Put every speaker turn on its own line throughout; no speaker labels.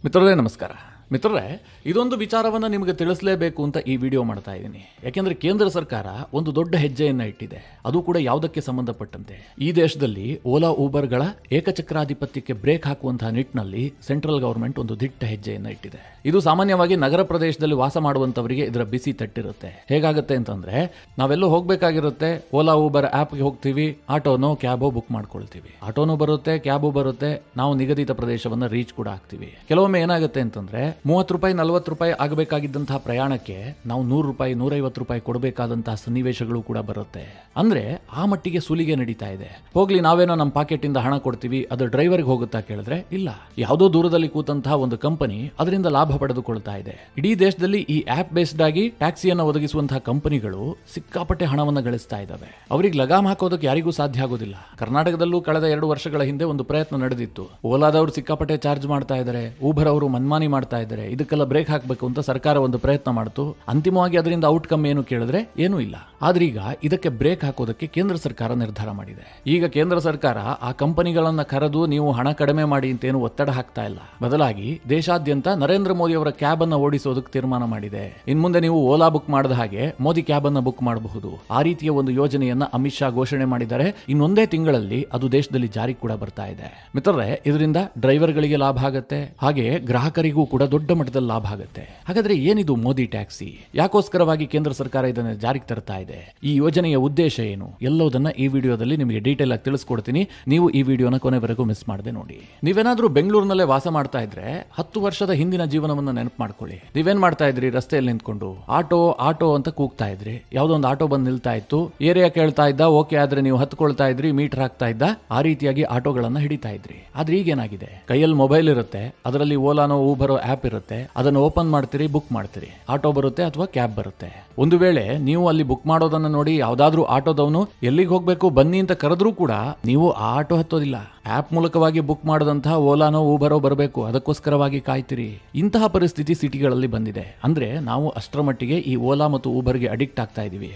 ಮಿತ್ರರೇ ನಮಸ್ಕಾರ. ಮಿತ್ರರೇ, ಇದೊಂದು ವಿಚಾರವನ್ನು ನಿಮಗೆ ತಿಳಿಸಲೇಬೇಕು ಅಂತ ಈ ವಿಡಿಯೋ ಮಾಡ್ತಾ ಇದ್ದೀನಿ. ಯಾಕೆಂದ್ರೆ ಕೇಂದ್ರ ಸರ್ಕಾರ ಒಂದು ದೊಡ್ಡ ಹೆಜ್ಜೆಯನ್ನ ಇಟ್ಟಿದೆ, ಅದು ಕೂಡ ಯಾವುದಕ್ಕೆ ಸಂಬಂಧಪಟ್ಟಂತೆ. ಈ ದೇಶದಲ್ಲಿ ಓಲಾ ಊಬರ್ಗಳ ಏಕಚಕ್ರಾಧಿಪತ್ಯಕ್ಕೆ ಬ್ರೇಕ್ ಹಾಕುವಂತಹ ನಿಟ್ಟಿನಲ್ಲಿ ಸೆಂಟ್ರಲ್ ಗವರ್ಮೆಂಟ್ ಒಂದು ದಿಟ್ಟ ಹೆಜ್ಜೆಯನ್ನ ಇಟ್ಟಿದೆ. ಇದು ಸಾಮಾನ್ಯವಾಗಿ ನಗರ ಪ್ರದೇಶದಲ್ಲಿ ವಾಸ ಮಾಡುವಂತವರಿಗೆ ಇದರ ಬಿಸಿ ತಟ್ಟಿರುತ್ತೆ. ಹೇಗಾಗುತ್ತೆ ಅಂತಂದ್ರೆ, ನಾವೆಲ್ಲೋ ಹೋಗ್ಬೇಕಾಗಿರುತ್ತೆ, ಓಲಾ ಊಬರ್ ಆಪ್ಗೆ ಹೋಗ್ತೀವಿ, ಆಟೋನೋ ಕ್ಯಾಬೋ ಬುಕ್ ಮಾಡ್ಕೊಳ್ತೀವಿ. ಆಟೋನೂ ಬರುತ್ತೆ, ಕ್ಯಾಬು ಬರುತ್ತೆ, ನಾವು ನಿಗದಿತ ಪ್ರದೇಶವನ್ನ ರೀಚ್ ಕೂಡ ಆಗ್ತೀವಿ. ಕೆಲವೊಮ್ಮೆ ಏನಾಗುತ್ತೆ ಅಂತಂದ್ರೆ, 30 ರೂಪಾಯಿ 40 ರೂಪಾಯಿ ಆಗಬೇಕಾಗಿದ್ದಂತಹ ಪ್ರಯಾಣಕ್ಕೆ ನಾವು 100 ರೂಪಾಯಿ 150 ರೂಪಾಯಿ ಕೊಡಬೇಕಾದಂತಹ ಸನ್ನಿವೇಶಗಳು ಕೂಡ ಬರುತ್ತೆ. ಅಂದ್ರೆ ಆ ಮಟ್ಟಿಗೆ ಸುಲಿಗೆ ನಡೀತಾ ಇದೆ. ಹೋಗ್ಲಿ, ನಾವೇನೋ ನಮ್ಮ ಪಾಕೆಟ್ ಇಂದ ಹಣ ಕೊಡ್ತೀವಿ, ಅದು ಡ್ರೈವರ್ಗೆ ಹೋಗುತ್ತಾ ಕೇಳಿದ್ರೆ ಇಲ್ಲ, ಯಾವುದೋ ದೂರದಲ್ಲಿ ಕೂತಂತಹ ಒಂದು ಕಂಪನಿ ಅದರಿಂದ ಲಾಭ ಪಡೆದುಕೊಳ್ತಾ ಇದೆ. ಇಡೀ ದೇಶದಲ್ಲಿ ಈ ಆಪ್ ಬೇಸ್ಡ್ ಆಗಿ ಟ್ಯಾಕ್ಸಿಯನ್ನು ಒದಗಿಸುವಂತಹ ಕಂಪನಿಗಳು ಸಿಕ್ಕಾಪಟ್ಟೆ ಹಣವನ್ನು ಗಳಿಸ್ತಾ ಇದ್ದಾವೆ. ಅವರಿಗೆ ಲಗಾಮ್ ಹಾಕೋದಕ್ಕೆ ಯಾರಿಗೂ ಸಾಧ್ಯ ಆಗೋದಿಲ್ಲ. ಕರ್ನಾಟಕದಲ್ಲೂ ಕಳೆದ 2 ವರ್ಷಗಳ ಹಿಂದೆ ಒಂದು ಪ್ರಯತ್ನ ನಡೆದಿತ್ತು. ಓಲಾದವರು ಸಿಕ್ಕಾಪಟ್ಟೆ ಚಾರ್ಜ್ ಮಾಡ್ತಾ ಇದ್ದಾರೆ, ಊಬರ್ ಅವರು ಮನ್ಮಾನಿ ಮಾಡ್ತಾ ಇದ್ದಾರೆ, ಇದಕ್ಕೆಲ್ಲ ಬ್ರೇಕ್ ಹಾಕಬೇಕು ಅಂತ ಸರ್ಕಾರ ಒಂದು ಪ್ರಯತ್ನ ಮಾಡ್ತು. ಅಂತಿಮವಾಗಿ ಅದರಿಂದ ಔಟ್ಕಮ್ ಏನು ಕೇಳಿದ್ರೆ ಏನೂ ಇಲ್ಲ. ಆದ್ರೀಗ ಇದಕ್ಕೆ ಬ್ರೇಕ್ ಹಾಕೋದಕ್ಕೆ ಕೇಂದ್ರ ಸರ್ಕಾರ ನಿರ್ಧಾರ ಮಾಡಿದೆ. ಈಗ ಕೇಂದ್ರ ಸರ್ಕಾರ ಆ ಕಂಪನಿಗಳನ್ನ ಕರೆದು ನೀವು ಹಣ ಕಡಿಮೆ ಮಾಡಿ ಅಂತ ಏನು ಒತ್ತಡ ಹಾಕ್ತಾ ಇಲ್ಲ. ಬದಲಾಗಿ ದೇಶಾದ್ಯಂತ ನರೇಂದ್ರ ಮೋದಿ ಅವರ ಕ್ಯಾಬ್ ಅನ್ನ ಓಡಿಸೋದಕ್ಕೆ ತೀರ್ಮಾನ ಮಾಡಿದೆ. ಇನ್ ಮುಂದೆ ನೀವು ಓಲಾ ಬುಕ್ ಮಾಡಿದ ಹಾಗೆ ಮೋದಿ ಕ್ಯಾಬ್ ಅನ್ನ ಬುಕ್ ಮಾಡಬಹುದು. ಆ ರೀತಿಯ ಒಂದು ಯೋಜನೆಯನ್ನ ಅಮಿತ್ ಶಾ ಘೋಷಣೆ ಮಾಡಿದ್ದಾರೆ. ಇನ್ನೊಂದೇ ತಿಂಗಳಲ್ಲಿ ಅದು ದೇಶದಲ್ಲಿ ಜಾರಿ ಕೂಡ ಬರ್ತಾ ಇದೆ. ಮಿತ್ರರೇ, ಇದರಿಂದ ಡ್ರೈವರ್ಗಳಿಗೆ ಲಾಭ ಆಗುತ್ತೆ, ಹಾಗೆ ಗ್ರಾಹಕರಿಗೂ ಕೂಡ ದೊಡ್ಡ ಮಟ್ಟದಲ್ಲಿ ಲಾಭ ಆಗುತ್ತೆ. ಹಾಗಾದ್ರೆ ಏನಿದು ಮೋದಿ ಟ್ಯಾಕ್ಸಿ? ಯಾಕೋಸ್ಕರವಾಗಿ ಕೇಂದ್ರ ಸರ್ಕಾರ ಇದನ್ನು ಜಾರಿಗೆ ತರ್ತಾ ಇದೆ? ಈ ಯೋಜನೆಯ ಉದ್ದೇಶ ಏನು? ಎಲ್ಲದನ್ನ ಈ ವಿಡಿಯೋದಲ್ಲಿ ನಿಮಗೆ ಡೀಟೇಲ್ ಆಗಿ ತಿಳಿಸ್ಕೊಡ್ತೀನಿ. ನೀವು ಈ ವಿಡಿಯೋನ ಕೊನೆವರೆಗೂ ಮಿಸ್ ಮಾಡದೆ ನೋಡಿ. ನೀವೇನಾದ್ರೂ ಬೆಂಗಳೂರಿನಲ್ಲೇ ವಾಸ ಮಾಡ್ತಾ ಇದ್ರೆ 10 ವರ್ಷದ ಹಿಂದಿನ ಜೀವನವನ್ನ ನೆನಪು ಮಾಡ್ಕೊಳ್ಳಿ. ನೀವೇನ್ ಮಾಡ್ತಾ ಇದ್ರಿ? ರಸ್ತೆಯಲ್ಲಿ ನಿಂತ್ಕೊಂಡು ಆಟೋ ಆಟೋ ಅಂತ ಕೂಗ್ತಾ ಇದ್ರಿ. ಯಾವ್ದೋ ಒಂದು ಆಟೋ ಬಂದು ನಿಲ್ತಾ ಇತ್ತು, ಏರಿಯಾ ಕೇಳ್ತಾ ಇದ್ದ, ಓಕೆ ಆದ್ರೆ ನೀವು ಹತ್ಕೊಳ್ತಾ ಇದ್ರಿ, ಮೀಟರ್ ಹಾಕ್ತಾ ಇದ್ದ, ಆ ರೀತಿಯಾಗಿ ಆಟೋಗಳನ್ನ ಹಿಡಿತಾ ಇದ್ರಿ. ಆದ್ರೆ ಈಗೇನಾಗಿದೆ? ಕೈಯಲ್ಲಿ ಮೊಬೈಲ್ ಇರುತ್ತೆ, ಅದರಲ್ಲಿ ಓಲಾನೋ ಊಬರೋ ಆಪ್ ಇರುತ್ತೆ, ಅದನ್ನು ಓಪನ್ ಮಾಡ್ತೀರಿ, ಬುಕ್ ಮಾಡ್ತೀರಿ, ಆಟೋ ಬರುತ್ತೆ ಅಥವಾ ಕ್ಯಾಬ್ ಬರುತ್ತೆ. ಒಂದು ವೇಳೆ ನೀವು ಅಲ್ಲಿ ಬುಕ್ ಮಾಡೋದನ್ನ ನೋಡಿ ಯಾವ್ದಾದ್ರೂ ಆಟೋದವನು ಎಲ್ಲಿಗೆ ಹೋಗ್ಬೇಕು ಬನ್ನಿ ಅಂತ ಕರೆದ್ರೂ ಕೂಡ ನೀವು ಆ ಆಟೋ ಹತ್ತೋದಿಲ್ಲ. ಆಪ್ ಮೂಲಕವಾಗಿ ಬುಕ್ ಮಾಡದಂತಹ ಓಲಾನೋ ಊಬರೋ ಬರಬೇಕು, ಅದಕ್ಕೋಸ್ಕರವಾಗಿ ಕಾಯ್ತೀರಿ. ಇಂತಹ ಪರಿಸ್ಥಿತಿ ಸಿಟಿಗಳಲ್ಲಿ ಬಂದಿದೆ. ಅಂದ್ರೆ ನಾವು ಅಷ್ಟರ ಮಟ್ಟಿಗೆ ಈ ಓಲಾ ಮತ್ತು ಊಬರ್ಗೆ ಅಡಿಕ್ಟ್ ಆಗ್ತಾ ಇದೀವಿ.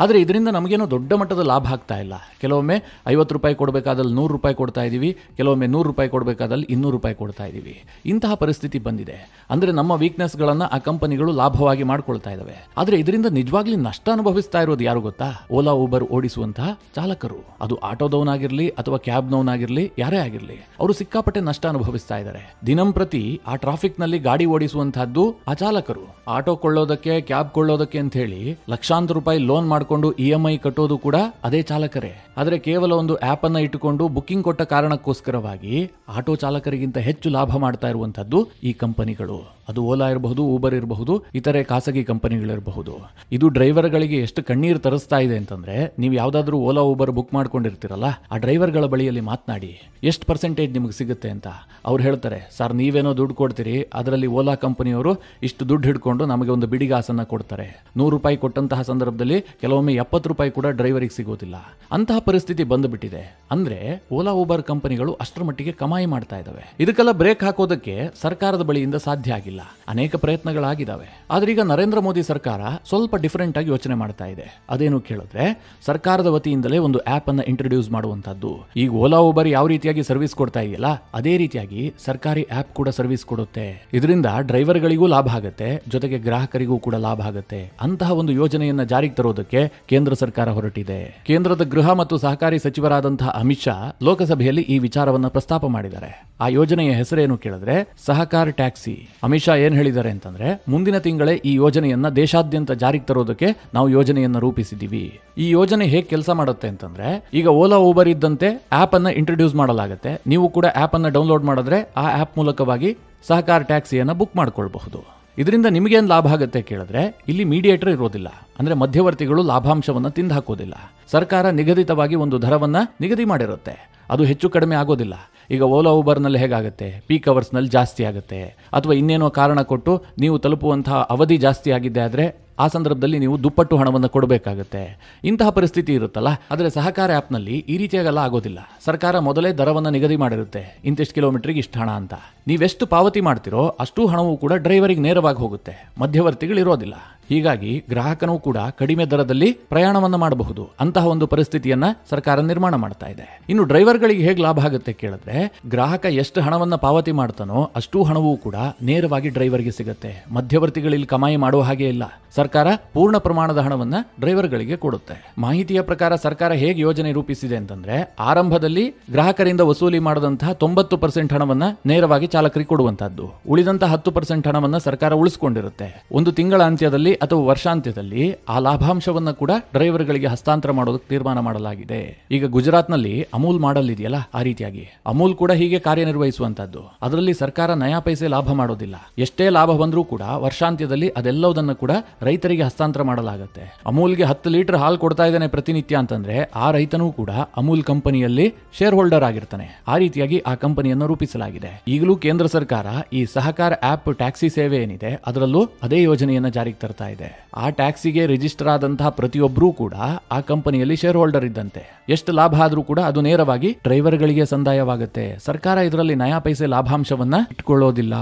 ಆದ್ರೆ ಇದರಿಂದ ನಮಗೇನೋ ದೊಡ್ಡ ಮಟ್ಟದ ಲಾಭ ಆಗ್ತಾ ಇಲ್ಲ. ಕೆಲವೊಮ್ಮೆ 50 ರೂಪಾಯಿ ಕೊಡಬೇಕಾದಲ್ಲಿ 100 ರೂಪಾಯಿ ಕೊಡ್ತಾ ಇದೀವಿ, ಕೆಲವೊಮ್ಮೆ 100 ರೂಪಾಯಿ ಕೊಡಬೇಕಾದಲ್ಲಿ 200 ರೂಪಾಯಿ ಕೊಡ್ತಾ ಇದೀವಿ. ಇಂತಹ ಪರಿಸ್ಥಿತಿ ಬಂದಿದೆ. ಅಂದ್ರೆ ನಮ್ಮ ವೀಕ್ನೆಸ್ ಗಳನ್ನ ಆ ಕಂಪನಿಗಳು ಲಾಭವಾಗಿ ಮಾಡ್ಕೊಳ್ತಾ ಇದಾವೆ. ಆದ್ರೆ ಇದರಿಂದ ನಿಜವಾಗ್ಲಿ ನಷ್ಟ ಅನುಭವಿಸ್ತಾ ಇರೋದು ಯಾರು ಗೊತ್ತಾ? ಓಲಾ ಊಬರ್ ಓಡಿಸುವಂತಹ ಚಾಲಕರು. ಅದು ಆಟೋದವನಾಗಿರ್ಲಿ ಅಥವಾ ಕ್ಯಾಬ್ನವನಾಗಿರ್ಲಿ, ಯಾರೇ ಆಗಿರ್ಲಿ, ಅವರು ಸಿಕ್ಕಾಪಟ್ಟೆ ನಷ್ಟ ಅನುಭವಿಸ್ತಾ ಇದ್ದಾರೆ. ದಿನಂಪ್ರತಿ ಆ ಟ್ರಾಫಿಕ್ ನಲ್ಲಿ ಗಾಡಿ ಓಡಿಸುವಂತಹದ್ದು ಆ ಚಾಲಕರು. ಆಟೋ ಕೊಳ್ಳೋದಕ್ಕೆ, ಕ್ಯಾಬ್ ಕೊಳ್ಳೋದಕ್ಕೆ ಅಂತ ಹೇಳಿ ಲಕ್ಷಾಂತರ ರೂಪಾಯಿ ಲೋನ್ ಮಾಡಿಕೊಂಡು EMI ಕಟ್ಟೋದು ಕೂಡ ಅದೇ ಚಾಲಕರೇ. ಆದ್ರೆ ಕೇವಲ ಒಂದು ಆಪ್ ಅನ್ನ ಇಟ್ಟುಕೊಂಡು ಬುಕ್ಕಿಂಗ್ ಕೊಟ್ಟ ಕಾರಣಕ್ಕೋಸ್ಕರವಾಗಿ ಆಟೋ ಚಾಲಕರಿಗಿಂತ ಹೆಚ್ಚು ಲಾಭ ಮಾಡ್ತಾ ಇರುವಂತದ್ದು ಈ ಕಂಪನಿಗಳು. ಅದು ಓಲಾ ಇರಬಹುದು, ಊಬರ್ ಇರಬಹುದು, ಇತರೆ ಖಾಸಗಿ ಕಂಪನಿಗಳಿರಬಹುದು. ಇದು ಡ್ರೈವರ್ಗಳಿಗೆ ಎಷ್ಟು ಕಣ್ಣೀರು ತರಿಸ್ತಾ ಇದೆ ಅಂತಂದ್ರೆ, ನೀವು ಯಾವ್ದಾದ್ರೂ ಓಲಾ ಊಬರ್ ಬುಕ್ ಮಾಡ್ಕೊಂಡಿರ್ತೀರಲ್ಲ, ಆ ಡ್ರೈವರ್ಗಳ ಬಳಿಯಲ್ಲಿ ಮಾತನಾಡಿ ಎಷ್ಟು ಪರ್ಸೆಂಟೇಜ್ ನಿಮಗೆ ಸಿಗುತ್ತೆ ಅಂತ. ಅವ್ರು ಹೇಳ್ತಾರೆ, ಸರ್ ನೀವೇನೋ ದುಡ್ಡು ಕೊಡ್ತೀರಿ, ಅದರಲ್ಲಿ ಓಲಾ ಕಂಪನಿಯವರು ಇಷ್ಟು ದುಡ್ಡು ಹಿಡ್ಕೊಂಡು ನಮಗೆ ಒಂದು ಬಿಡಿಗಾಸನ್ನ ಕೊಡ್ತಾರೆ. 100 ರೂಪಾಯಿ ಕೊಟ್ಟಂತಹ ಸಂದರ್ಭದಲ್ಲಿ ಕೆಲವೊಮ್ಮೆ 70 ರೂಪಾಯಿ ಕೂಡ ಡ್ರೈವರಿಗೆ ಸಿಗೋದಿಲ್ಲ. ಅಂತಹ ಪರಿಸ್ಥಿತಿ ಬಂದುಬಿಟ್ಟಿದೆ. ಅಂದ್ರೆ ಓಲಾ ಊಬರ್ ಕಂಪನಿಗಳು ಅಷ್ಟರ ಮಟ್ಟಿಗೆ ಕಮಾಯಿ ಮಾಡ್ತಾ ಇದಾವೆ. ಇದಕ್ಕೆಲ್ಲ ಬ್ರೇಕ್ ಹಾಕೋದಕ್ಕೆ ಸರ್ಕಾರದ ಬಳಿಯಿಂದ ಸಾಧ್ಯ ಆಗಿಲ್ಲ. ಅನೇಕ ಪ್ರಯತ್ನಗಳಾಗಿದ್ದಾವೆ. ಆದ್ರೆ ಈಗ ನರೇಂದ್ರ ಮೋದಿ ಸರ್ಕಾರ ಸ್ವಲ್ಪ ಡಿಫರೆಂಟ್ ಆಗಿ ಯೋಚನೆ ಮಾಡ್ತಾ ಇದೆ. ಅದೇನು ಕೇಳಿದ್ರೆ, ಸರ್ಕಾರದ ವತಿಯಿಂದಲೇ ಒಂದು ಆಪ್ ಅನ್ನ ಇಂಟ್ರೊಡ್ಯೂಸ್ ಮಾಡುವಂತದ್ದು. ಈಗ ಓಲಾ ಊಬರ್ ಯಾವ ರೀತಿಯಾಗಿ ಸರ್ವಿಸ್ ಕೊಡ್ತಾ ಇದೆಯಲ್ಲ, ಅದೇ ರೀತಿಯಾಗಿ ಸರ್ಕಾರಿ ಆಪ್ ಕೂಡ ಸರ್ವಿಸ್ ಕೊಡುತ್ತೆ. ಇದರಿಂದ ಡ್ರೈವರ್ಗಳಿಗೂ ಲಾಭ ಆಗುತ್ತೆ, ಜೊತೆಗೆ ಗ್ರಾಹಕರಿಗೂ ಕೂಡ ಲಾಭ ಆಗುತ್ತೆ. ಅಂತಹ ಒಂದು ಯೋಜನೆಯನ್ನ ಜಾರಿಗೆ ತರೋದಕ್ಕೆ ಕೇಂದ್ರ ಸರ್ಕಾರ ಹೊರಟಿದೆ. ಕೇಂದ್ರದ ಗೃಹ ಮತ್ತು ಸಹಕಾರಿ ಸಚಿವರಾದಂತಹ ಅಮಿತ್ ಶಾ ಲೋಕಸಭೆಯಲ್ಲಿ ಈ ವಿಚಾರವನ್ನ ಪ್ರಸ್ತಾಪ ಮಾಡಿದ್ದಾರೆ. ಆ ಯೋಜನೆಯ ಹೆಸರೇನು ಕೇಳಿದ್ರೆ ಸಹಕಾರ ಟ್ಯಾಕ್ಸಿ. ಅಮಿತ್ ಶಾ ಏನ್ ಹೇಳಿದ್ದಾರೆ ಅಂತಂದ್ರೆ, ಮುಂದಿನ ತಿಂಗಳೇ ಈ ಯೋಜನೆಯನ್ನ ದೇಶಾದ್ಯಂತ ಜಾರಿಗೆ ತರೋದಕ್ಕೆ ನಾವು ಯೋಜನೆಯನ್ನ ರೂಪಿಸಿದ್ದೀವಿ. ಈ ಯೋಜನೆ ಹೇಗೆ ಕೆಲಸ ಮಾಡುತ್ತೆ ಅಂತಂದ್ರೆ, ಈಗ ಓಲಾ ಊಬರ್ ಇದ್ದಂತೆ ಆಪ್ ಅನ್ನ ಇಂಟ್ರೊಡ್ಯೂಸ್ ಮಾಡಲಾಗುತ್ತೆ. ನೀವು ಕೂಡ ಆಪ್ ಅನ್ನ ಡೌನ್ಲೋಡ್ ಮಾಡಿದ್ರೆ ಆ ಆಪ್ ಮೂಲಕವಾಗಿ ಸಹಕಾರ ಟ್ಯಾಕ್ಸಿಯನ್ನ ಬುಕ್ ಮಾಡ್ಕೊಳ್ಬಹುದು. ಇದರಿಂದ ನಿಮಗೇನು ಲಾಭ ಆಗುತ್ತೆ ಕೇಳಿದ್ರೆ, ಇಲ್ಲಿ ಮೀಡಿಯೇಟರ್ ಇರೋದಿಲ್ಲ. ಅಂದ್ರೆ ಮಧ್ಯವರ್ತಿಗಳು ಲಾಭಾಂಶವನ್ನ ತಿಂದು ಹಾಕೋದಿಲ್ಲ. ಸರ್ಕಾರ ನಿಗದಿತವಾಗಿ ಒಂದು ದರವನ್ನ ನಿಗದಿ ಮಾಡಿರುತ್ತೆ, ಅದು ಹೆಚ್ಚು ಕಡಿಮೆ ಆಗೋದಿಲ್ಲ. ಈಗ ಓಲಾ ಊಬರ್ನಲ್ಲಿ ಹೇಗಾಗುತ್ತೆ, ಪೀಕ್ ಅವರ್ಸ್ನಲ್ಲಿ ಜಾಸ್ತಿ ಆಗುತ್ತೆ, ಅಥವಾ ಇನ್ನೇನೋ ಕಾರಣ ಕೊಟ್ಟು ನೀವು ತಲುಪುವಂತಹ ಅವಧಿ ಜಾಸ್ತಿ ಆಗಿದ್ದೆ ಆದರೆ ಆ ಸಂದರ್ಭದಲ್ಲಿ ನೀವು ದುಪ್ಪಟ್ಟು ಹಣವನ್ನು ಕೊಡಬೇಕಾಗುತ್ತೆ. ಇಂತಹ ಪರಿಸ್ಥಿತಿ ಇರುತ್ತಲ್ಲ. ಆದರೆ ಸಹಕಾರ ಆ್ಯಪ್ನಲ್ಲಿ ಈ ರೀತಿಯಾಗೆಲ್ಲ ಆಗೋದಿಲ್ಲ. ಸರ್ಕಾರ ಮೊದಲೇ ದರವನ್ನು ನಿಗದಿ ಮಾಡಿರುತ್ತೆ, ಇಂತಿಷ್ಟು ಕಿಲೋಮೀಟರ್ಗೆ ಇಷ್ಟು ಹಣ ಅಂತ. ನೀವೆಷ್ಟು ಪಾವತಿ ಮಾಡ್ತಿರೋ ಅಷ್ಟು ಹಣವೂ ಕೂಡ ಡ್ರೈವರಿಗೆ ನೇರವಾಗಿ ಹೋಗುತ್ತೆ, ಮಧ್ಯವರ್ತಿಗಳು ಇರೋದಿಲ್ಲ. ಹೀಗಾಗಿ ಗ್ರಾಹಕನೂ ಕೂಡ ಕಡಿಮೆ ದರದಲ್ಲಿ ಪ್ರಯಾಣವನ್ನು ಮಾಡಬಹುದು. ಅಂತಹ ಒಂದು ಪರಿಸ್ಥಿತಿಯನ್ನ ಸರ್ಕಾರ ನಿರ್ಮಾಣ ಮಾಡ್ತಾ ಇದೆ. ಇನ್ನು ಡ್ರೈವರ್ಗಳಿಗೆ ಹೇಗೆ ಲಾಭ ಆಗುತ್ತೆ ಕೇಳಿದ್ರೆ, ಗ್ರಾಹಕ ಎಷ್ಟು ಹಣವನ್ನ ಪಾವತಿ ಮಾಡ್ತಾನೋ ಅಷ್ಟೂ ಹಣವೂ ಕೂಡ ನೇರವಾಗಿ ಡ್ರೈವರ್ಗೆ ಸಿಗುತ್ತೆ. ಮಧ್ಯವರ್ತಿಗಳಲ್ಲಿ ಕಮಾಯಿ ಮಾಡುವ ಹಾಗೆ ಇಲ್ಲ. ಸರ್ಕಾರ ಪೂರ್ಣ ಪ್ರಮಾಣದ ಹಣವನ್ನ ಡ್ರೈವರ್ಗಳಿಗೆ ಕೊಡುತ್ತೆ. ಮಾಹಿತಿಯ ಪ್ರಕಾರ ಸರ್ಕಾರ ಹೇಗೆ ಯೋಜನೆ ರೂಪಿಸಿದೆ ಅಂತಂದ್ರೆ, ಆರಂಭದಲ್ಲಿ ಗ್ರಾಹಕರಿಂದ ವಸೂಲಿ ಮಾಡಿದಂತಹ 90% ಹಣವನ್ನ ನೇರವಾಗಿ ಚಾಲಕರಿಗೆ ಕೊಡುವಂತಹದ್ದು. ಉಳಿದಂತಹ 10% ಹಣವನ್ನ ಸರ್ಕಾರ ಉಳಿಸಿಕೊಂಡಿರುತ್ತೆ. ಒಂದು ತಿಂಗಳ ಅಂತ್ಯದಲ್ಲಿ ಅಥವಾ ವರ್ಷಾಂತ್ಯದಲ್ಲಿ ಆ ಲಾಭಾಂಶವನ್ನ ಕೂಡ ಡ್ರೈವರ್ಗಳಿಗೆ ಹಸ್ತಾಂತರ ಮಾಡೋದಕ್ಕೆ ತೀರ್ಮಾನ ಮಾಡಲಾಗಿದೆ. ಈಗ ಗುಜರಾತ್ನಲ್ಲಿ ಅಮೂಲ್ ಮಾಡಲ್ ಇದೆಯಲ್ಲ, ಆ ರೀತಿಯಾಗಿ ಅಮೂಲ್ ಕೂಡ ಹೀಗೆ ಕಾರ್ಯನಿರ್ವಹಿಸುವಂತಹದ್ದು. ಅದರಲ್ಲಿ ಸರ್ಕಾರ ನಯಾ ಪೈಸೆ ಲಾಭ ಮಾಡೋದಿಲ್ಲ. ಎಷ್ಟೇ ಲಾಭ ಬಂದರೂ ಕೂಡ ವರ್ಷಾಂತ್ಯದಲ್ಲಿ ಅದೆಲ್ಲವುದನ್ನು ಕೂಡ ರೈತರಿಗೆ ಹಸ್ತಾಂತರ ಮಾಡಲಾಗುತ್ತೆ. ಅಮೂಲ್ಗೆ 10 ಲೀಟರ್ ಹಾಲು ಕೊಡ್ತಾ ಇದ್ದಾನೆ ಪ್ರತಿನಿತ್ಯ ಅಂತಂದ್ರೆ, ಆ ರೈತನೂ ಕೂಡ ಅಮೂಲ್ ಕಂಪನಿಯಲ್ಲಿ ಶೇರ್ ಹೋಲ್ಡರ್ ಆಗಿರ್ತಾನೆ. ಆ ರೀತಿಯಾಗಿ ಆ ಕಂಪನಿಯನ್ನು ರೂಪಿಸಲಾಗಿದೆ. ಈಗಲೂ ಕೇಂದ್ರ ಸರ್ಕಾರ ಈ ಸಹಕಾರ ಆಪ್ ಟ್ಯಾಕ್ಸಿ ಸೇವೆ ಏನಿದೆ ಅದರಲ್ಲೂ ಅದೇ ಯೋಜನೆಯನ್ನ ಜಾರಿಗೆ ತರ್ತಾ ಇದೆ. ಆ ಟ್ಯಾಕ್ಸಿಗೆ ರಿಜಿಸ್ಟರ್ ಆದಂತಹ ಪ್ರತಿಯೊಬ್ಬರೂ ಕೂಡ ಆ ಕಂಪನಿಯಲ್ಲಿ ಶೇರ್ ಹೋಲ್ಡರ್ ಇದ್ದಂತೆ. ಎಷ್ಟು ಲಾಭ ಆದ್ರೂ ಕೂಡ ಅದು ನೇರವಾಗಿ ಡ್ರೈವರ್ಗಳಿಗೆ ಸಂದಾಯವಾಗುತ್ತೆ. ಸರ್ಕಾರ ಇದರಲ್ಲಿ ನಯಾ ಪೈಸೆ ಲಾಭಾಂಶವನ್ನ ಇಟ್ಕೊಳ್ಳೋದಿಲ್ಲ.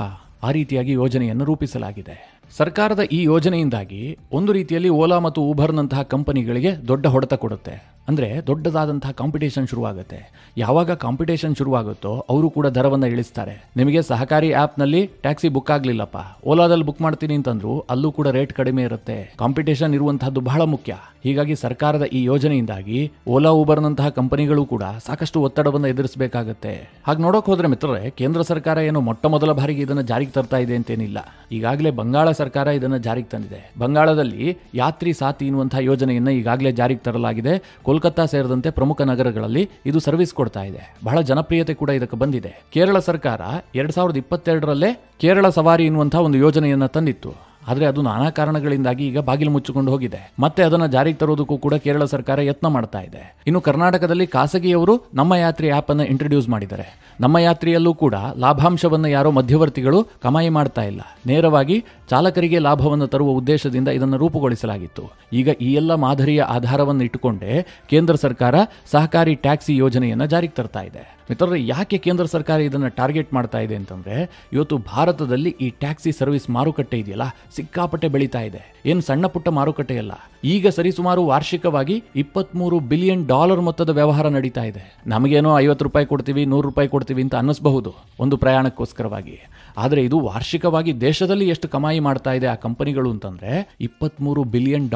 ಆ ರೀತಿಯಾಗಿ ಯೋಜನೆಯನ್ನು ರೂಪಿಸಲಾಗಿದೆ. ಸರ್ಕಾರದ ಈ ಯೋಜನೆಯಿಂದಾಗಿ ಒಂದು ರೀತಿಯಲ್ಲಿ ಓಲಾ ಮತ್ತು ಊಬರ್ನಂತಹ ಕಂಪನಿಗಳಿಗೆ ದೊಡ್ಡ ಹೊಡೆತ ಕೊಡುತ್ತೆ. ಅಂದರೆ ದೊಡ್ಡದಾದಂತಹ ಕಾಂಪಿಟೇಷನ್ ಶುರುವಾಗುತ್ತೆ. ಯಾವಾಗ ಕಾಂಪಿಟೇಷನ್ ಶುರುವಾಗುತ್ತೋ ಅವರು ಕೂಡ ದರವನ್ನು ಇಳಿಸ್ತಾರೆ. ನಿಮಗೆ ಸಹಕಾರಿ ಆ್ಯಪ್ನಲ್ಲಿ ಟ್ಯಾಕ್ಸಿ ಬುಕ್ ಆಗಲಿಲ್ಲಪ್ಪ, ಓಲಾದಲ್ಲಿ ಬುಕ್ ಮಾಡ್ತೀನಿ ಅಂತಂದ್ರು ಅಲ್ಲೂ ಕೂಡ ರೇಟ್ ಕಡಿಮೆ ಇರುತ್ತೆ. ಕಾಂಪಿಟೇಷನ್ ಇರುವಂತಹದ್ದು ಬಹಳ ಮುಖ್ಯ. ಹೀಗಾಗಿ ಸರ್ಕಾರದ ಈ ಯೋಜನೆಯಿಂದಾಗಿ ಓಲಾ ಊಬರ್ನಂತಹ ಕಂಪನಿಗಳು ಕೂಡ ಸಾಕಷ್ಟು ಒತ್ತಡವನ್ನು ಎದುರಿಸಬೇಕಾಗತ್ತೆ. ಹಾಗೆ ನೋಡೋಕೆ ಹೋದ್ರೆ ಮಿತ್ರರೇ, ಕೇಂದ್ರ ಸರ್ಕಾರ ಏನು ಮೊಟ್ಟ ಮೊದಲ ಬಾರಿಗೆ ಇದನ್ನು ಜಾರಿಗೆ ತರ್ತಾ ಇದೆ ಅಂತೇನಿಲ್ಲ. ಈಗಾಗಲೇ ಬಂಗಾಳ ಸರ್ಕಾರ ಇದನ್ನು ಜಾರಿಗೆ ತಂದಿದೆ. ಬಂಗಾಳದಲ್ಲಿ ಯಾತ್ರಿ ಸಾಥಿ ಎನ್ನುವಂತಹ ಯೋಜನೆಯನ್ನು ಈಗಾಗಲೇ ಜಾರಿಗೆ ತರಲಾಗಿದೆ. ಕೋಲ್ಕತ್ತಾ ಸೇರಿದಂತೆ ಪ್ರಮುಖ ನಗರಗಳಲ್ಲಿ ಇದು ಸರ್ವಿಸ್ ಕೊಡ್ತಾ ಇದೆ. ಬಹಳ ಜನಪ್ರಿಯತೆ ಕೂಡ ಇದಕ್ಕೆ ಬಂದಿದೆ. ಕೇರಳ ಸರ್ಕಾರ 2022ರಲ್ಲೇ ಕೇರಳ ಸವಾರಿ ಎನ್ನುವಂತಹ ಒಂದು ಯೋಜನೆಯನ್ನ ತಂದಿತ್ತು. ಆದರೆ ಅದು ನಾನಾ ಕಾರಣಗಳಿಂದಾಗಿ ಈಗ ಬಾಗಿಲು ಮುಚ್ಚಿಕೊಂಡು ಹೋಗಿದೆ. ಮತ್ತೆ ಅದನ್ನು ಜಾರಿಗೆ ತರೋದಕ್ಕೂ ಕೂಡ ಕೇರಳ ಸರ್ಕಾರ ಯತ್ನ ಮಾಡ್ತಾ ಇದೆ. ಇನ್ನು ಕರ್ನಾಟಕದಲ್ಲಿ ಖಾಸಗಿಯವರು ನಮ್ಮ ಯಾತ್ರಿ ಆಪ್ ಅನ್ನು ಇಂಟ್ರೊಡ್ಯೂಸ್ ಮಾಡಿದ್ದಾರೆ. ನಮ್ಮ ಯಾತ್ರಿಯಲ್ಲೂ ಕೂಡ ಲಾಭಾಂಶವನ್ನು ಯಾರೋ ಮಧ್ಯವರ್ತಿಗಳು ಕಮಾಯಿ ಮಾಡ್ತಾ ಇಲ್ಲ. ನೇರವಾಗಿ ಚಾಲಕರಿಗೆ ಲಾಭವನ್ನು ತರುವ ಉದ್ದೇಶದಿಂದ ಇದನ್ನು ರೂಪುಗೊಳಿಸಲಾಗಿತ್ತು. ಈಗ ಈ ಎಲ್ಲ ಮಾದರಿಯ ಆಧಾರವನ್ನು ಇಟ್ಟುಕೊಂಡೇ ಕೇಂದ್ರ ಸರ್ಕಾರ ಸಹಕಾರಿ ಟ್ಯಾಕ್ಸಿ ಯೋಜನೆಯನ್ನು ಜಾರಿಗೆ ತರ್ತಾ ಇದೆ. ಮಿತ್ರರೇ, ಯಾಕೆ ಕೇಂದ್ರ ಸರ್ಕಾರ ಇದನ್ನು ಟಾರ್ಗೆಟ್ ಮಾಡ್ತಾ ಇದೆ ಅಂತಂದ್ರೆ, ಇವತ್ತು ಭಾರತದಲ್ಲಿ ಈ ಟ್ಯಾಕ್ಸಿ ಸರ್ವಿಸ್ ಮಾರುಕಟ್ಟೆ ಇದೆಯಲ್ಲ ಸಿಕ್ಕಾಪಟ್ಟೆ ಬೆಳೀತಾ ಇದೆ. ಏನು ಸಣ್ಣ ಪುಟ್ಟ ಮಾರುಕಟ್ಟೆ ಅಲ್ಲ. ಈಗ ಸರಿಸುಮಾರು ವಾರ್ಷಿಕವಾಗಿ $23 ಬಿಲಿಯನ್ ಮೊತ್ತದ ವ್ಯವಹಾರ ನಡೀತಾ ಇದೆ. ನಮಗೇನೋ $50 ಕೊಡ್ತೀವಿ, $100 ಕೊಡ್ತೀವಿ ಅಂತ ಅನ್ನಿಸಬಹುದು ಒಂದು ಪ್ರಯಾಣಕ್ಕೋಸ್ಕರವಾಗಿ. ಆದರೆ ಇದು ವಾರ್ಷಿಕವಾಗಿ ದೇಶದಲ್ಲಿ ಎಷ್ಟು ಕಮಾಯಿ ಮಾಡ್ತಾ ಇದೆ ಆ ಕಂಪನಿಗಳು ಅಂತಂದ್ರೆ $23 ಬಿಲಿಯನ್.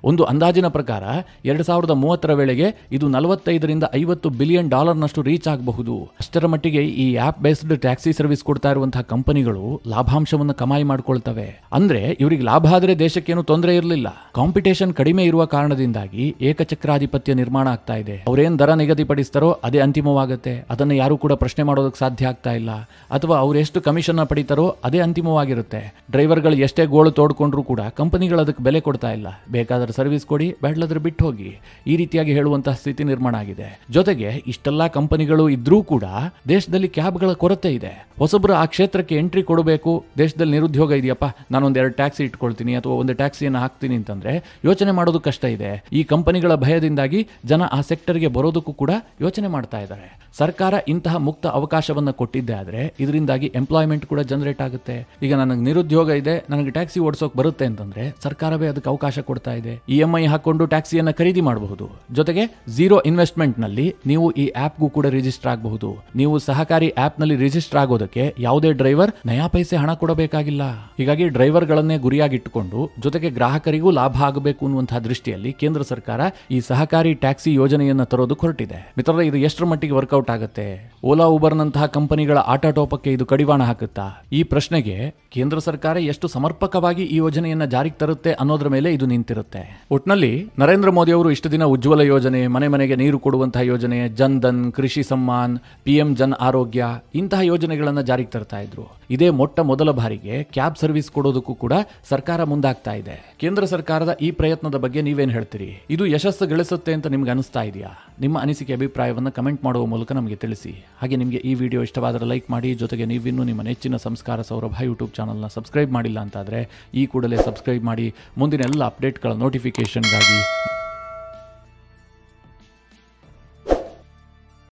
ಒಂದು ಅಂದಾಜಿನ ಪ್ರಕಾರ 2030ರ ವೇಳೆಗೆ ಇದು $45-50 ಬಿಲಿಯನ್ ನಷ್ಟು ರೀಚ್ ಆಗಬಹುದು. ಅಷ್ಟರ ಮಟ್ಟಿಗೆ ಈ ಆಪ್ ಬೇಸ್ಡ್ ಟ್ಯಾಕ್ಸಿ ಸರ್ವಿಸ್ ಕೊಡ್ತಾ ಇರುವಂತಹ ಕಂಪನಿಗಳು ಲಾಭಾಂಶವನ್ನು ಕಮಾಯಿ ಮಾಡ್ಕೊಳ್ತವೆ. ಅಂದ್ರೆ ಇವರಿಗೆ ಲಾಭ ಆದ್ರೆ ದೇಶಕ್ಕೇನು ತೊಂದರೆ ಇರಲಿಲ್ಲ. ಕಾಂಪಿಟೇಷನ್ ಕಡಿಮೆ ಇರುವ ಕಾರಣದಿಂದಾಗಿ ಏಕಚಕ್ರಾಧಿಪತ್ಯ ನಿರ್ಮಾಣ ಆಗ್ತಾ ಇದೆ. ಅವರೇನ್ ದರ ನಿಗದಿಪಡಿಸ್ತಾರೋ ಅದೇ ಅಂತಿಮವಾಗುತ್ತೆ. ಅದನ್ನು ಯಾರು ಕೂಡ ಪ್ರಶ್ನೆ ಮಾಡೋದಕ್ಕೆ ಸಾಧ್ಯ ಆಗ್ತಾ ಇಲ್ಲ. ಅಥವಾ ಅವ್ರು ಎಷ್ಟು ಕಮಿಷನ್ ಪಡಿತಾರೋ ಅದೇ ಅಂತಿಮವಾಗಿರುತ್ತೆ. ಡ್ರೈವರ್ಗಳು ಎಷ್ಟೇ ಗೋಳು ತೋಡ್ಕೊಂಡ್ರು ಕೂಡ ಕಂಪನಿಗಳು ಅದಕ್ಕೆ ಬೆಲೆ ಕೊಡ್ತಾ ಇಲ್ಲ. ಬೇಕಾದ್ರೆ ಸರ್ವಿಸ್ ಕೊಡಿ, ಬೇಡಲಾದ್ರೆ ಬಿಟ್ಟು ಹೋಗಿ, ಈ ರೀತಿಯಾಗಿ ಹೇಳುವಂತಹ ಸ್ಥಿತಿ ನಿರ್ಮಾಣ ಆಗಿದೆ. ಜೊತೆಗೆ ಇಷ್ಟೆಲ್ಲಾ ಕಂಪನಿಗಳು ಇದ್ರೂ ಕೂಡ ದೇಶದಲ್ಲಿ ಕ್ಯಾಬ್ಗಳ ಕೊರತೆ ಇದೆ. ಹೊಸಬ್ರು ಆ ಕ್ಷೇತ್ರಕ್ಕೆ ಎಂಟ್ರಿ ಕೊಡಬೇಕು. ದೇಶದಲ್ಲಿ ನಿರುದ್ಯೋಗ ಇದೆಯಪ್ಪ, ನಾನೊಂದು 2 ಟ್ಯಾಕ್ಸಿ ಇಟ್ಕೊಳ್ತೀನಿ ಅಥವಾ ಒಂದು ಟ್ಯಾಕ್ಸಿಯನ್ನು ಹಾಕ್ತೀನಿ ಅಂತಂದ್ರೆ ಯೋಚನೆ ಮಾಡೋದು ಕಷ್ಟ ಇದೆ. ಈ ಕಂಪನಿಗಳ ಭಯದಿಂದಾಗಿ ಜನ ಆ ಸೆಕ್ಟರ್ಗೆ ಬರೋದಕ್ಕೂ ಕೂಡ ಯೋಚನೆ ಮಾಡ್ತಾ ಇದ್ದಾರೆ. ಸರ್ಕಾರ ಇಂತಹ ಮುಕ್ತ ಅವಕಾಶವನ್ನ ಕೊಟ್ಟಿದ್ದೆ ಆದ್ರೆ ಇದರಿಂದಾಗಿ ಎಂಪ್ಲಾಯ್ಮೆಂಟ್ ಕೂಡ ಜನರೇಟ್ ಆಗುತ್ತೆ. ಈಗ ನನಗೆ ನಿರುದ್ಯೋಗ ಇದೆ, ನನಗೆ ಟ್ಯಾಕ್ಸಿ ಓಡಿಸೋಕೆ ಬರುತ್ತೆ ಅಂತಂದ್ರೆ ಸರ್ಕಾರವೇ ಅದಕ್ಕೆ ಅವಕಾಶ ಕೊಡ್ತಾ ಇದೆ. EMI ಹಾಕೊಂಡು ಟ್ಯಾಕ್ಸಿಯನ್ನ ಖರೀದಿ ಮಾಡಬಹುದು. ಜೊತೆಗೆ ಝೀರೋ ಇನ್ವೆಸ್ಟ್ಮೆಂಟ್ ನಲ್ಲಿ ನೀವು ಈ ಆಪ್ಗೂ ಕೂಡ ರಿಜಿಸ್ಟರ್ ಆಗಬಹುದು. ನೀವು ಸಹಕಾರಿ ಆಪ್ ನಲ್ಲಿ ರಿಜಿಸ್ಟರ್ ಆಗೋದಕ್ಕೆ ಯಾವುದೇ ಡ್ರೈವರ್ ನಯಾ ಪೈಸೆ ಹಣ ಕೊಡಬೇಕಾಗಿಲ್ಲ. ಹೀಗಾಗಿ ಡ್ರೈವರ್ಗಳನ್ನೇ ಗುರಿಯಾಗಿಟ್ಟುಕೊಂಡು ಜೊತೆಗೆ ಗ್ರಾಹಕರಿಗೂ ಲಾಭ ಆಗಬೇಕು ಅನ್ನುವಂತಹ ದೃಷ್ಟಿಯಲ್ಲಿ ಕೇಂದ್ರ ಸರ್ಕಾರ ಈ ಸಹಕಾರಿ ಟ್ಯಾಕ್ಸಿ ಯೋಜನೆಯನ್ನ ತರೋದು ಹೊರಟಿದೆ. ಮಿತ್ರರೇ, ಇದು ಎಷ್ಟರ ಮಟ್ಟಿಗೆ ವರ್ಕೌಟ್ ಆಗುತ್ತೆ? ಓಲಾ ಊಬರ್ನಂತಹ ಕಂಪನಿಗಳ ಆಟಾಟೋಪಕ್ಕೆ ಇದು ಕಡಿವಾಣ ಹಾಕುತ್ತಾ? ಈ ಪ್ರಶ್ನೆಗೆ ಕೇಂದ್ರ ಸರ್ಕಾರ ಎಷ್ಟು ಸಮರ್ಪಕವಾಗಿ ಈ ಯೋಜನೆಯನ್ನ ಜಾರಿಗೆ ತರುತ್ತೆ ಅನ್ನೋದ್ರ ಮೇಲೆ ಇದು ನಿಂತಿರುತ್ತೆ. ಒಟ್ನಲ್ಲಿ ನರೇಂದ್ರ ಮೋದಿ ಅವರು ಇಷ್ಟು ದಿನ ಉಜ್ವಲ ಯೋಜನೆ, ಮನೆ ಮನೆಗೆ ನೀರು ಕೊಡುವಂತಹ ಯೋಜನೆ, ಜನ್ ಧನ್, ಕೃಷಿ ಸಮ್ಮಾನ್, PM ಜನ್ ಆರೋಗ್ಯ ಇಂತಹ ಯೋಜನೆಗಳನ್ನ ಜಾರಿಗೆ ತರ್ತಾ ಇದ್ರು. ಇದೇ ಮೊಟ್ಟ ಮೊದಲ ಬಾರಿಗೆ ಕ್ಯಾಬ್ ಸರ್ವಿಸ್ ಕೊಡೋದಕ್ಕೂ ಕೂಡ ಸರ್ಕಾರ ಮುಂದಾಗ್ತಾ ಇದೆ. ಕೇಂದ್ರ ಸರ್ಕಾರದ ಈ ಪ್ರಯತ್ನದ ಬಗ್ಗೆ ನೀವೇನ್ ಹೇಳ್ತೀರಿ? ಇದು ಯಶಸ್ಸು ಗಳಿಸುತ್ತೆ ಅಂತ ನಿಮ್ಗೆ ಅನಿಸ್ತಾ ಇದೆಯಾ? ನಿಮ್ಮ ಅನಿಸಿಕೆ ಅಭಿಪ್ರಾಯವನ್ನ ಕಮೆಂಟ್ ಮಾಡುವ ಮೂಲಕ ನಮಗೆ ತಿಳಿಸಿ. ಹಾಗೆ ನಿಮಗೆ ಈ ವಿಡಿಯೋ ಇಷ್ಟವಾದರೆ ಲೈಕ್ ಮಾಡಿ. ಜೊತೆಗೆ ನೀವಿನ್ನೂ ನಿಮ್ಮ ನೆಚ್ಚಿನ ಸಂಸ್ಕಾರ ಸೌರಭ ಯೂಟ್ಯೂಬ್ ಚಾನಲ್ನ ಸಬ್ಸ್ಕ್ರೈಬ್ ಮಾಡಿಲ್ಲ ಅಂತಾದರೆ ಈ ಕೂಡಲೇ ಸಬ್ಸ್ಕ್ರೈಬ್ ಮಾಡಿ ಮುಂದಿನ ಎಲ್ಲ ಅಪ್ಡೇಟ್ಗಳ ನೋಟಿಫಿಕೇಶನ್ಗಾಗಿ